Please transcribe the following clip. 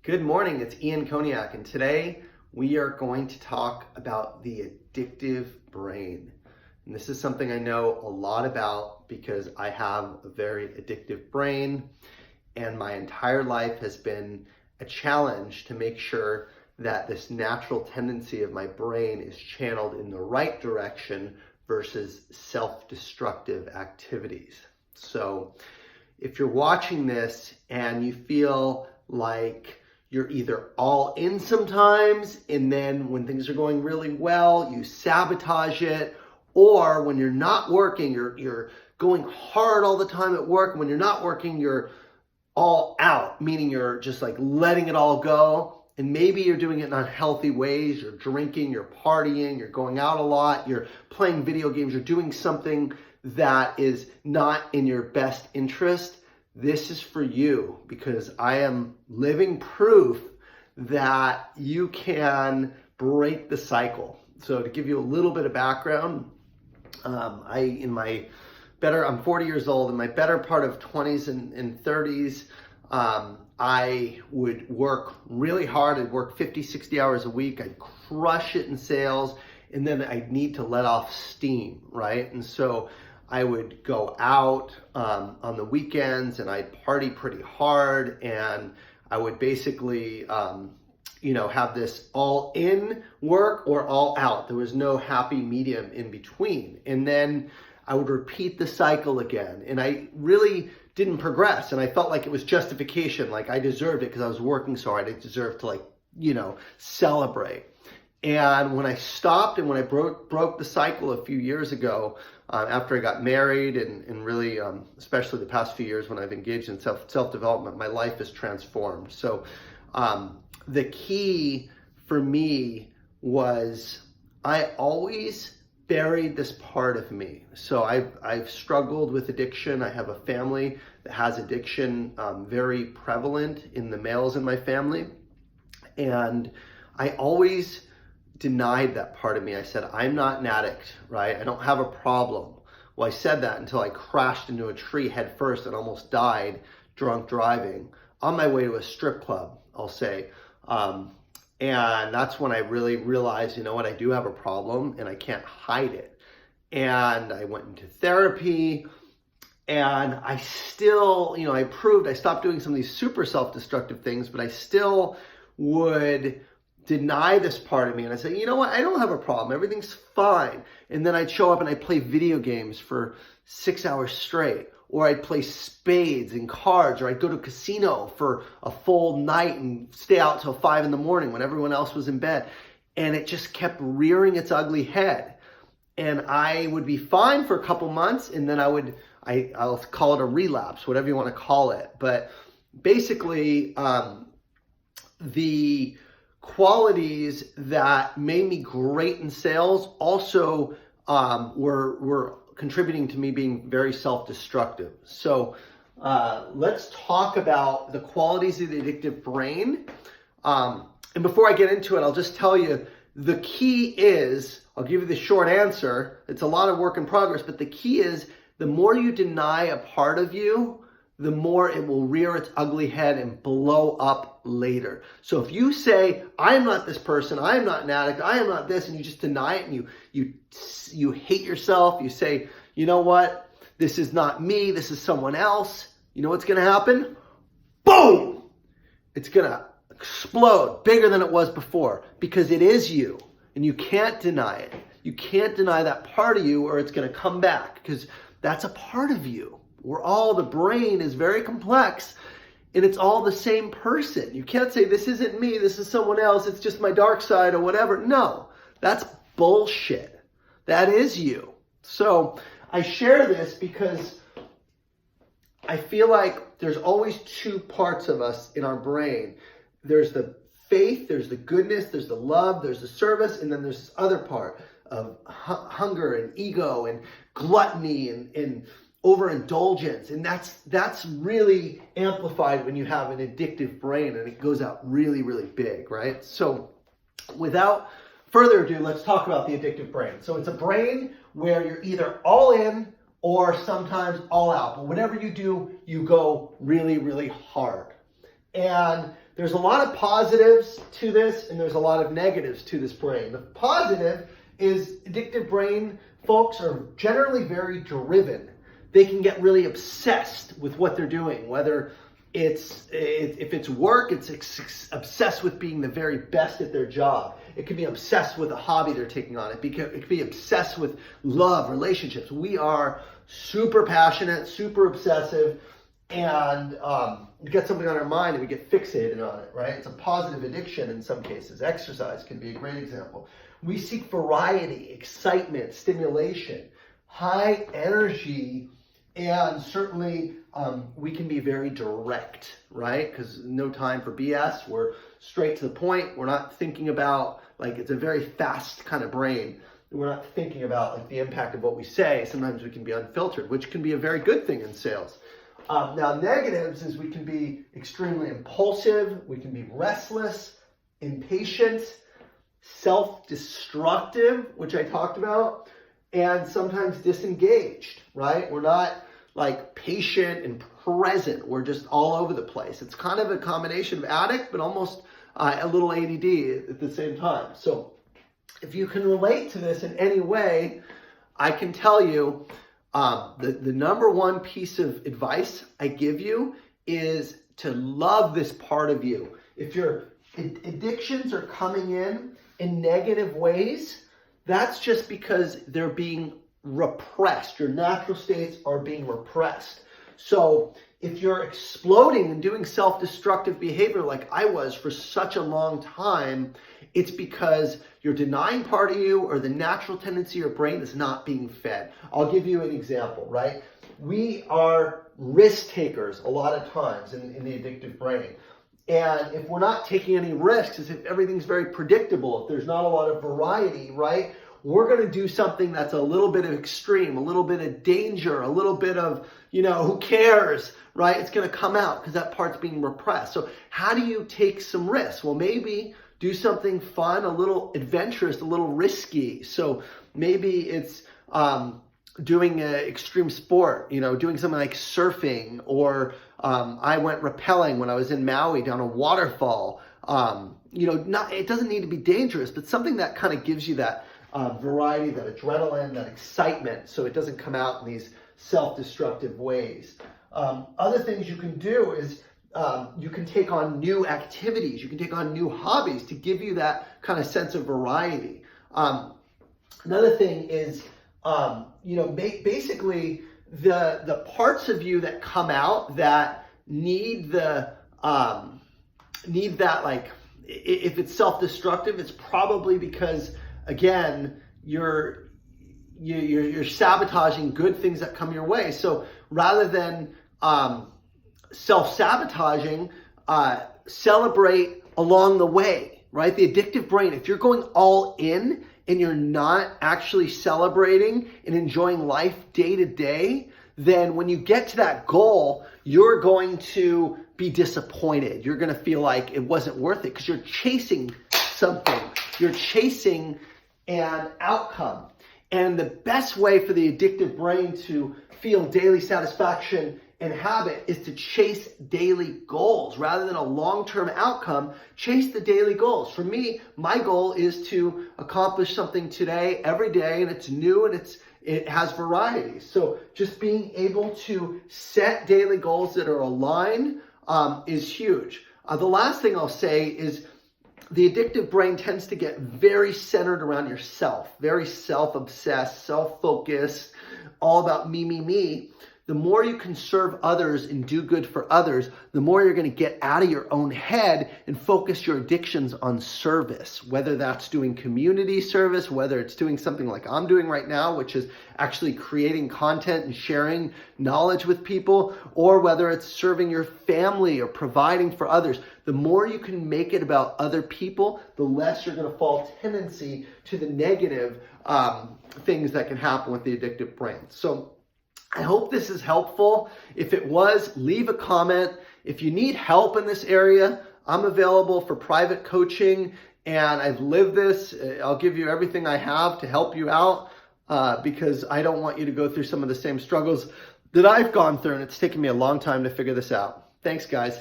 Good morning, it's Ian Koniak, and today we are going to talk about the addictive brain. And this is something I know a lot about because I have a very addictive brain, and my entire life has been a challenge to make sure that this natural tendency of my brain is channeled in the right direction versus self-destructive activities. So if you're watching this and you feel like you're either all in sometimes, and then when things are going really well, you sabotage it, or when you're not working, you're going hard all the time at work. When you're not working, you're all out, meaning you're just like letting it all go. And maybe you're doing it in unhealthy ways. You're drinking, you're partying, you're going out a lot, you're playing video games, you're doing something that is not in your best interest. This is for you because I am living proof that you can break the cycle. So to give you a little bit of background, I'm 40 years old. In my better part of 20s and 30s, I would work really hard. I'd work 50, 60 hours a week. I'd crush it in sales, and then I'd need to let off steam, right? And so I would go out on the weekends and I'd party pretty hard, and I would basically, have this all in work or all out. There was no happy medium in between. And then I would repeat the cycle again, and I really didn't progress. And I felt like it was justification, like I deserved it because I was working so hard. I deserved to celebrate. And when I stopped and when I broke the cycle a few years ago, after I got married and really, especially the past few years when I've engaged in self-development, my life is transformed. So the key for me was I always buried this part of me. So I've struggled with addiction. I have a family that has addiction very prevalent in the males in my family. And I always denied that part of me. I said, I'm not an addict, right? I don't have a problem. Well, I said that until I crashed into a tree head first and almost died drunk driving on my way to a strip club, I'll say. And that's when I really realized, I do have a problem and I can't hide it. And I went into therapy, and I still, I stopped doing some of these super self-destructive things, but I still would deny this part of me. And I say, you know what? I don't have a problem. Everything's fine. And then I'd show up and I'd play video games for 6 hours straight, or I'd play spades and cards, or I'd go to a casino for a full night and stay out till 5 a.m. when everyone else was in bed. And it just kept rearing its ugly head. And I would be fine for a couple months, and then I'll call it a relapse, whatever you want to call it. But basically, the qualities that made me great in sales also were contributing to me being very self-destructive. So let's talk about the qualities of the addictive brain. And before I get into it, I'll just tell you the key is, I'll give you the short answer. It's a lot of work in progress, but the key is the more you deny a part of you, the more it will rear its ugly head and blow up later. So if you say, I am not this person, I am not an addict, I am not this, and you just deny it, and you hate yourself, you say, you know what, this is not me, this is someone else, you know what's gonna happen? Boom! It's gonna explode bigger than it was before, because it is you, and you can't deny it. You can't deny that part of you, or it's gonna come back, because that's a part of you. The brain is very complex, and it's all the same person. You can't say, this isn't me, this is someone else, it's just my dark side or whatever. No, that's bullshit. That is you. So I share this because I feel like there's always two parts of us in our brain. There's the faith, there's the goodness, there's the love, there's the service, and then there's this other part of hunger and ego and gluttony and overindulgence. And that's really amplified when you have an addictive brain, and it goes out really, really big, right? So without further ado, let's talk about the addictive brain. So it's a brain where you're either all in or sometimes all out. But whatever you do, you go really, really hard. And there's a lot of positives to this and there's a lot of negatives to this brain. The positive is addictive brain folks are generally very driven. They can get really obsessed with what they're doing, whether if it's work, it's obsessed with being the very best at their job. It could be obsessed with a hobby they're taking on. It could be obsessed with love, relationships. We are super passionate, super obsessive, and we get something on our mind and we get fixated on it, right? It's a positive addiction in some cases. Exercise can be a great example. We seek variety, excitement, stimulation, high energy, and certainly we can be very direct, right? Because no time for BS. We're straight to the point. We're not thinking about, like, it's a very fast kind of brain. We're not thinking about like the impact of what we say. Sometimes we can be unfiltered, which can be a very good thing in sales. Now, negatives is we can be extremely impulsive. We can be restless, impatient, self-destructive, which I talked about, and sometimes disengaged, right? We're not like patient and present. We're just all over the place. It's kind of a combination of addict, but almost a little ADD at the same time. So if you can relate to this in any way, I can tell you the number one piece of advice I give you is to love this part of you. If your addictions are coming in negative ways, that's just because they're being repressed. Your natural states are being repressed. So if you're exploding and doing self-destructive behavior like I was for such a long time, it's because you're denying part of you or the natural tendency of your brain is not being fed. I'll give you an example, right? We are risk takers a lot of times in the addictive brain. And if we're not taking any risks, if everything's very predictable, if there's not a lot of variety, right? We're going to do something that's a little bit of extreme, a little bit of danger, a little bit of, who cares, right? It's going to come out because that part's being repressed. So how do you take some risks? Well, maybe do something fun, a little adventurous, a little risky. So maybe it's doing an extreme sport, doing something like surfing, or I went rappelling when I was in Maui down a waterfall. It doesn't need to be dangerous, but something that kind of gives you that variety, that adrenaline, that excitement, so it doesn't come out in these self-destructive ways. Other things you can do is you can take on new activities, you can take on new hobbies to give you that kind of sense of variety. Another thing is, basically the parts of you that come out that need that, like, if it's self-destructive, it's probably because, again, you're sabotaging good things that come your way. So rather than self-sabotaging, celebrate along the way, right? The addictive brain, if you're going all in and you're not actually celebrating and enjoying life day to day, then when you get to that goal, you're going to be disappointed. You're going to feel like it wasn't worth it because you're chasing something. You're chasing an outcome. And the best way for the addictive brain to feel daily satisfaction and habit is to chase daily goals. Rather than a long-term outcome, chase the daily goals. For me, my goal is to accomplish something today, every day, and it's new and it has variety. So just being able to set daily goals that are aligned is huge. The last thing I'll say is the addictive brain tends to get very centered around yourself, very self-obsessed, self-focused, all about me, me, me. The more you can serve others and do good for others, the more you're going to get out of your own head and focus your addictions on service, whether that's doing community service, whether it's doing something like I'm doing right now, which is actually creating content and sharing knowledge with people, or whether it's serving your family or providing for others. The more you can make it about other people, the less you're going to fall tendency to the negative things that can happen with the addictive brain. So I hope this is helpful. If it was, leave a comment. If you need help in this area, I'm available for private coaching, and I've lived this. I'll give you everything I have to help you out because I don't want you to go through some of the same struggles that I've gone through, and it's taken me a long time to figure this out. Thanks, guys.